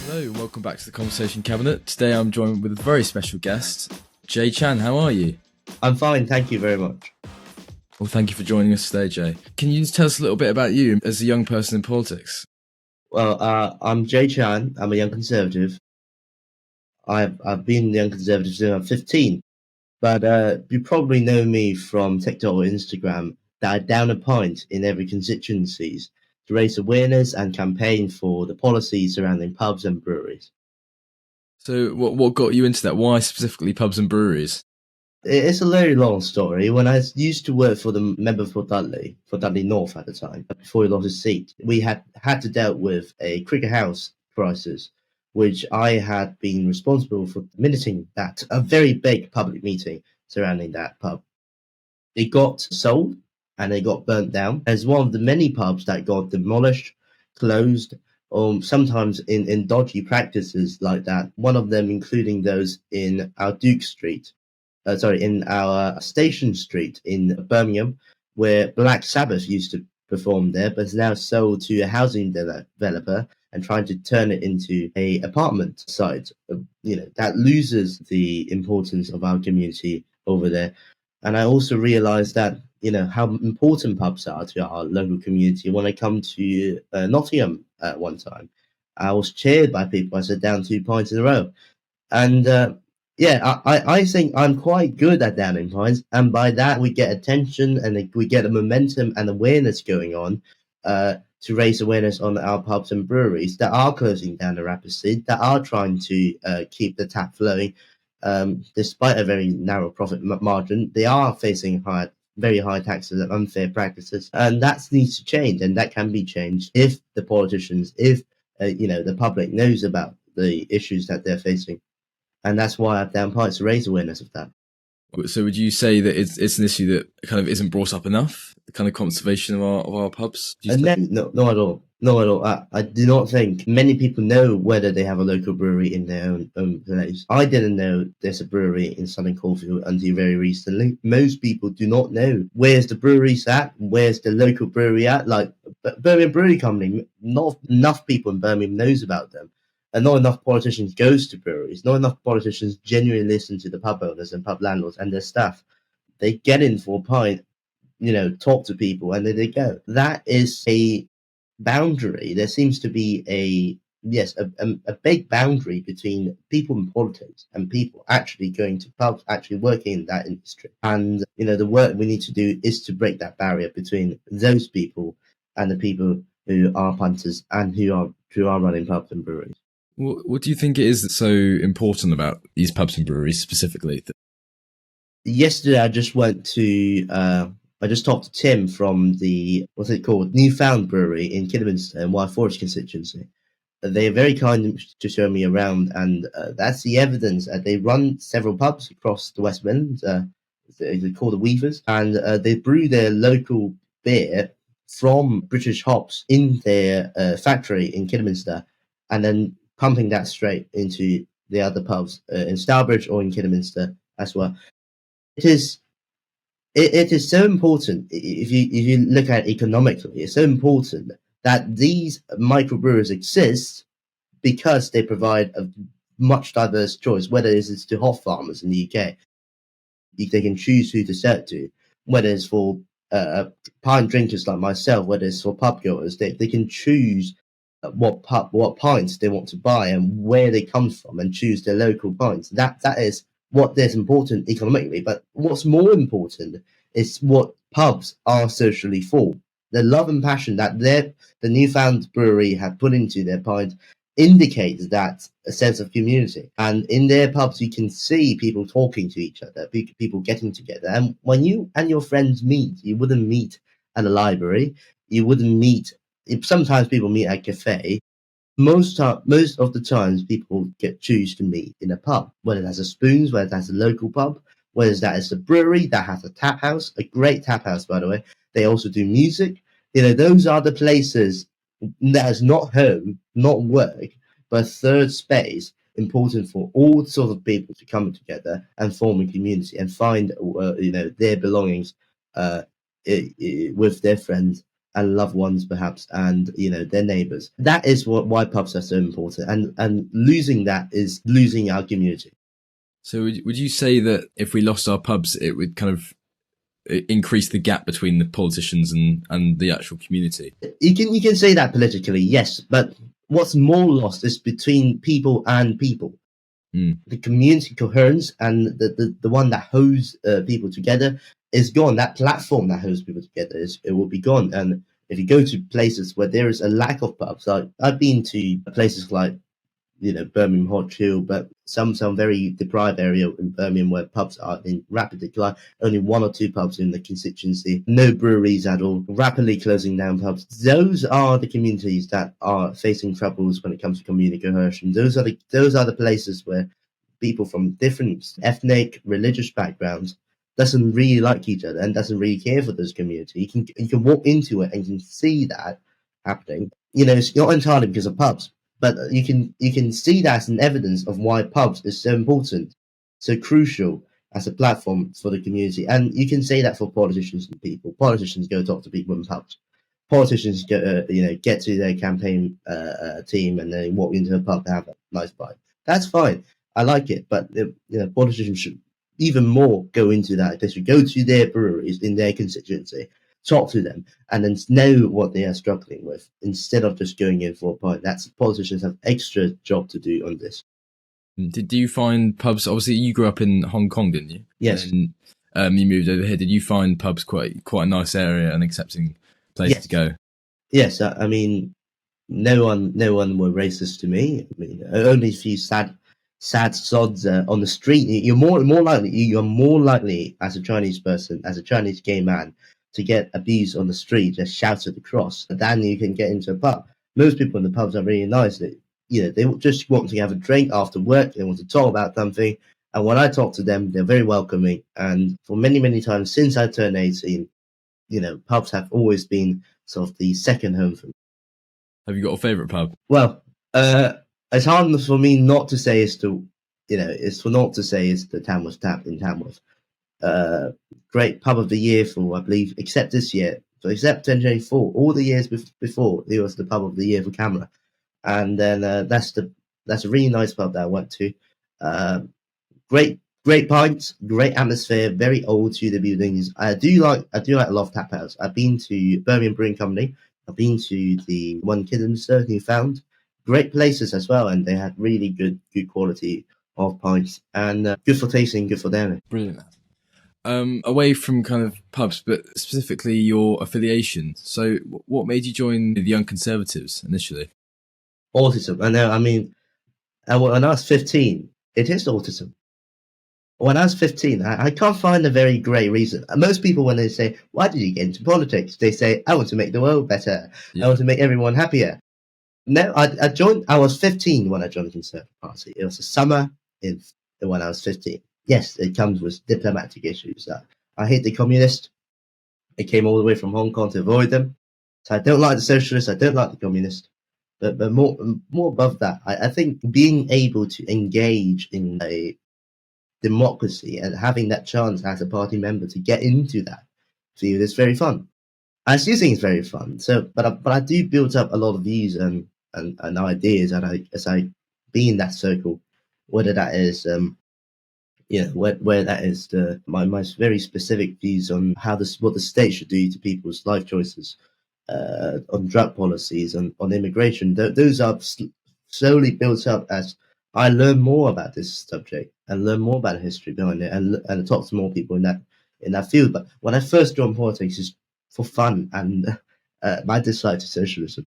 Hello and welcome back to the Conversation Cabinet. Today I'm joined with a very special guest, Jay Chan. How are you? I'm fine, thank you very much. Well, thank you for joining us today, Jay. Can you just tell us a little bit about you as a young person in politics? Well, I'm Jay Chan. I'm a young conservative. I've been a young conservative since I'm 15, but you probably know me from TikTok or Instagram that I down a pint in every constituencies to raise awareness and campaign for the policies surrounding pubs and breweries. So what got you into that? Why specifically pubs and breweries? It's a very long story. When I used to work for the member for Dudley North at the time, before he lost his seat, we had to deal with a cricket house crisis, which I had been responsible for minuting that, a very big public meeting surrounding that pub. It got sold and it got burnt down as one of the many pubs that got demolished, closed, or sometimes in dodgy practices like that. One of them including those in our Duke Street. In our Station Street in Birmingham, where Black Sabbath used to perform there, but is now sold to a housing developer and trying to turn it into a apartment site. That loses the importance of our community over there. And I also realised that how important pubs are to our local community. When I come to Nottingham at one time, I was cheered by people. I sat down 2 pints in a row, and I think I'm quite good at downing pints, and by that we get attention and we get a momentum and awareness going on to raise awareness on our pubs and breweries that are closing down the rapid speed, that are trying to keep the tap flowing despite a very narrow profit margin. They are facing very high taxes and unfair practices, and that needs to change, and that can be changed if the politicians, if the public knows about the issues that they're facing. And that's why I've down pints to raise awareness of that. So would you say that it's an issue that kind of isn't brought up enough, the kind of conservation of our pubs? No, not at all. Not at all. I do not think many people know whether they have a local brewery in their own place. I didn't know there's a brewery in Southern Caulfield until very recently. Most people do not know where's the breweries at, where's the local brewery at. Like Birmingham Brewery Company, not enough people in Birmingham knows about them. And not enough politicians goes to breweries. Not enough politicians genuinely listen to the pub owners and pub landlords and their staff. They get in for a pint, talk to people, and then they go. That is a boundary. There seems to be a big boundary between people in politics and people actually going to pubs, actually working in that industry. And the work we need to do is to break that barrier between those people and the people who are punters and who are running pubs and breweries. What do you think it is that's so important about these pubs and breweries specifically? Yesterday, I just talked to Tim from the, what's it called, Newfound Brewery in Kidderminster in Wild Forest constituency. They are very kind to show me around, and that's the evidence. They run several pubs across the West Midlands. They're called the Weavers, and they brew their local beer from British hops in their factory in Kidderminster, and then pumping that straight into the other pubs in Stourbridge or in Kidderminster as well. It is so important if you look at it economically. It's so important that these microbrewers exist because they provide a much diverse choice. Whether it's to hop farmers in the UK, they can choose who to sell it to. Whether it's for pint drinkers like myself, whether it's for pub goers, they can choose what pints they want to buy and where they come from, and choose their local pints. That is what is important economically. But what's more important is what pubs are socially for. The love and passion that the Newfound Brewery have put into their pint indicates that a sense of community. And in their pubs, you can see people talking to each other, people getting together. And when you and your friends meet, you wouldn't meet at a library. You wouldn't meet. Sometimes people meet at a cafe. Most of the times, people choose to meet in a pub, whether that's a Spoons, whether that's a local pub, whether that is a brewery that has a tap house, a great tap house, by the way. They also do music. Those are the places that is not home, not work, but third space, important for all sorts of people to come together and form a community and find their belongings with their friends and loved ones perhaps, and their neighbours. That is why pubs are so important, and losing that is losing our community. So would you say that if we lost our pubs, it would kind of increase the gap between the politicians and the actual community? You can say that politically, yes, but what's more lost is between people and people. The community coherence and the one that holds people together is gone. That platform that holds people together it will be gone. And if you go to places where there is a lack of pubs, I've been to places like Birmingham, Hot Hill, but some very deprived area in Birmingham where pubs are in rapid decline. Only one or two pubs in the constituency, no breweries at all, rapidly closing down pubs. Those are the communities that are facing troubles when it comes to community cohesion. Those are the places where people from different ethnic, religious backgrounds doesn't really like each other and doesn't really care for this community. You can walk into it and you can see that happening. It's not entirely because of pubs, but you can see that as an evidence of why pubs is so important, so crucial as a platform for the community. And you can say that for politicians and people. Politicians go talk to people in pubs. Politicians go, get to their campaign team and then walk into a pub and have a nice bite. That's fine. I like it, but politicians should even more go into that. They should go to their breweries in their constituency, talk to them, and then know what they are struggling with instead of just going in for a pint. That's politicians have extra job to do on this. Did you find pubs? Obviously, you grew up in Hong Kong, didn't you? Yes. And you moved over here. Did you find pubs quite a nice area and accepting place to go? Yes, I mean, no one were racist to me. I mean, only a few sad sods on the street. You're more likely as a Chinese person, as a Chinese gay man, to get abused on the street, just shouted across, than you can get into a pub. Most people in the pubs are really nice. They just want to have a drink after work. They want to talk about something. And when I talk to them, they're very welcoming. And for many, many times since I turned 18, pubs have always been sort of the second home for me. Have you got a favourite pub? Well, it's hard for me not to say is the Tamworth Tap in Tamworth. Great pub of the year for, I believe, except this year, so except 2024, all the years before, it was the pub of the year for Camera. And then that's a really nice pub that I went to. Great pints, great atmosphere, very old Tudor buildings. I do like a lot of tap house. I've been to Birmingham Brewing Company. I've been to the one Kidderminster, Newfound. Great places as well, and they had really good quality of pints and good for tasting, good for dining. Brilliant. Away from kind of pubs, but specifically your affiliation. So, what made you join the Young Conservatives initially? Autism. I know. I mean, when I was 15, it is autism. When I was 15, I can't find a very great reason. Most people, when they say, why did you get into politics? They say, I want to make the world better. Yeah. I want to make everyone happier. No, I was 15 when I joined the Conservative Party. It was a summer when I was 15. Yes, it comes with diplomatic issues. I hate the communists. I came all the way from Hong Kong to avoid them. So I don't like the socialists. I don't like the communists. But more above that, I think being able to engage in a democracy and having that chance as a party member to get into that field is very fun. I still think it's very fun. So, but I do build up a lot of views and ideas, and as I be in that circle, whether that is where that is my very specific views on what the state should do to people's life choices, on drug policies, on immigration. Those are slowly built up as I learn more about this subject and learn more about the history behind it, and talk to more people in that field. But when I first joined politics, is for fun and my dislike to socialism.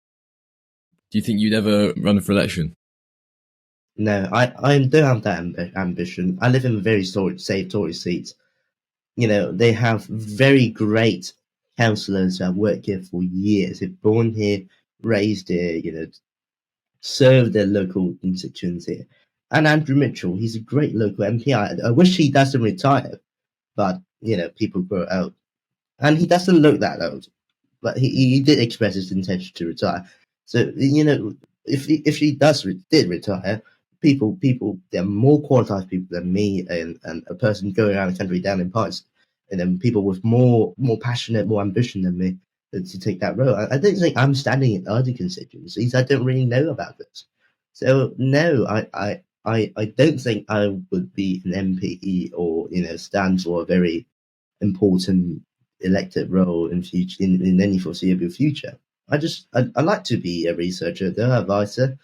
Do you think you'd ever run for election? No, I don't have that ambition. I live in a very safe Tory seat. They have very great councillors that work here for years. They've born here, raised here, served their local constituency. And Andrew Mitchell, he's a great local MP. I wish he doesn't retire, but people grow out, and he doesn't look that old. But he did express his intention to retire. So if he did retire, people there are more qualified people than me and a person going around the country down in pints, and then people with more passionate, more ambition than me. to take that role. I don't think I'm standing in other constituencies. I don't really know about this. So no, I don't think I would be an MP or stand for a very important elected role in any foreseeable future. I like to be a researcher, though, advisor,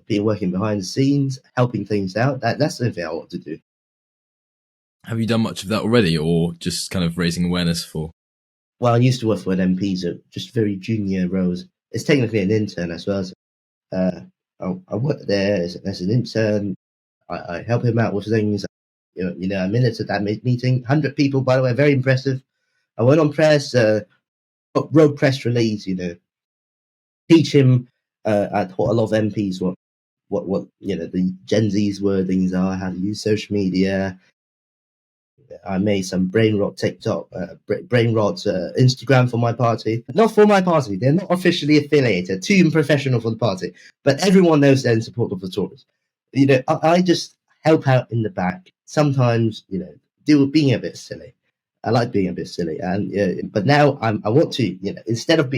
be working behind the scenes, helping things out. That's something I want to do. Have you done much of that already, or just kind of raising awareness for? Well, I used to work for an MP, so just very junior roles. It's technically an intern as well. So, I work there as an intern. I help him out with things. I minutes at that meeting. 100 people, by the way, very impressive. I went on press, wrote press release. Teach him. I taught a lot of MPs what the Gen Z's wordings are, how to use social media. I made some brain rot TikTok, brain rot Instagram for my party. Not for my party. They're not officially affiliated. Too unprofessional for the party. But everyone knows they're in support of the Tories. I just help out in the back. Sometimes, do being a bit silly. I like being a bit silly, but now I want to, instead of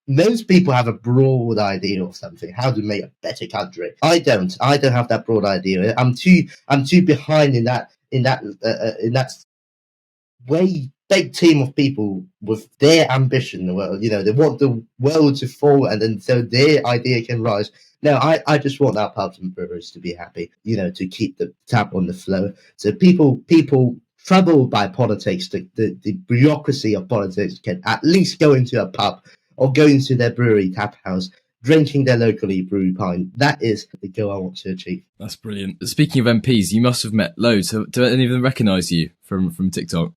most people have a broad idea of something, how to make a better country. I don't have that broad idea. I'm too behind in that way big team of people with their ambition. Well, they want the world to fall, and then so their idea can rise. No, I just want our pubs and brewers to be happy, to keep the tap on the flow. So people troubled by politics, the bureaucracy of politics, can at least go into a pub or go into their brewery tap house, drinking their locally brewed pint. That is the goal I want to achieve. That's brilliant. Speaking of MPs, you must have met loads. Do any of them recognise you from TikTok?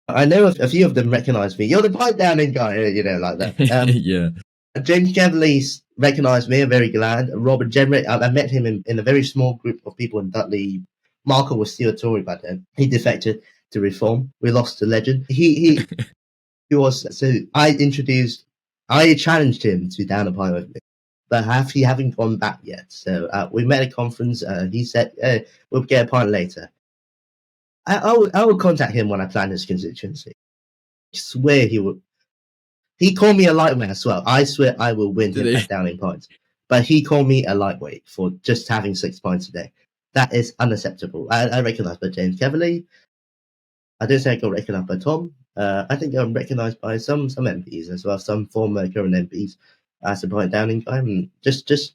I know a few of them recognise me. You're the pipe downing guy, like that. Yeah. James Cavalier recognised me. I'm very glad. Robert Jenrick, I met him in a very small group of people in Dudley. Markle was still a Tory by then. He defected to Reform. We lost the legend. He was. So I challenged him to down a pint with me, but he haven't gone back yet. So we met at a conference. He said, we'll get a pint later. I will contact him when I plan his constituency. I swear he would. He called me a lightweight as well. I swear I will win him at downing pints. But he called me a lightweight for just having 6 pints a day. That is unacceptable. I recognise by James Cavalier. I don't think I got recognised by Tom. I think I'm recognised by some MPs as well, some former current MPs as a pint downing guy. Just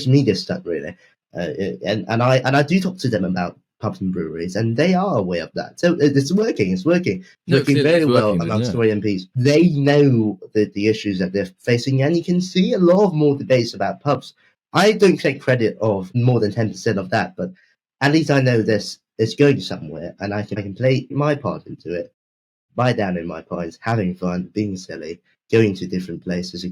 media stuff really. And I do talk to them about pubs and breweries, and they are aware of that. So it's working. It's working very well amongst Tory MPs. They know the issues that they're facing, and you can see a lot of more debates about pubs. I don't take credit of more than 10% of that, but at least I know this is going somewhere, and I can play my part into it by down in my pints, having fun, being silly, going to different places,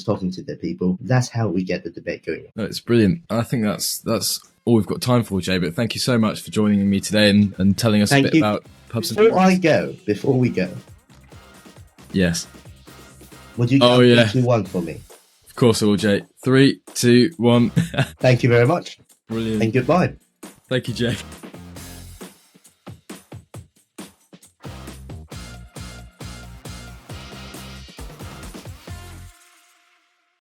talking to the people. That's how we get the debate going. No, it's brilliant. I think that's all we've got time for, Jay. But thank you so much for joining me today and telling us a bit about pubs. Before we go. Yes. Would you go 3, 2, 1 for me? Of course I will, Jay. 3, 2, 1. Thank you very much. Brilliant. And goodbye. Thank you, Jay.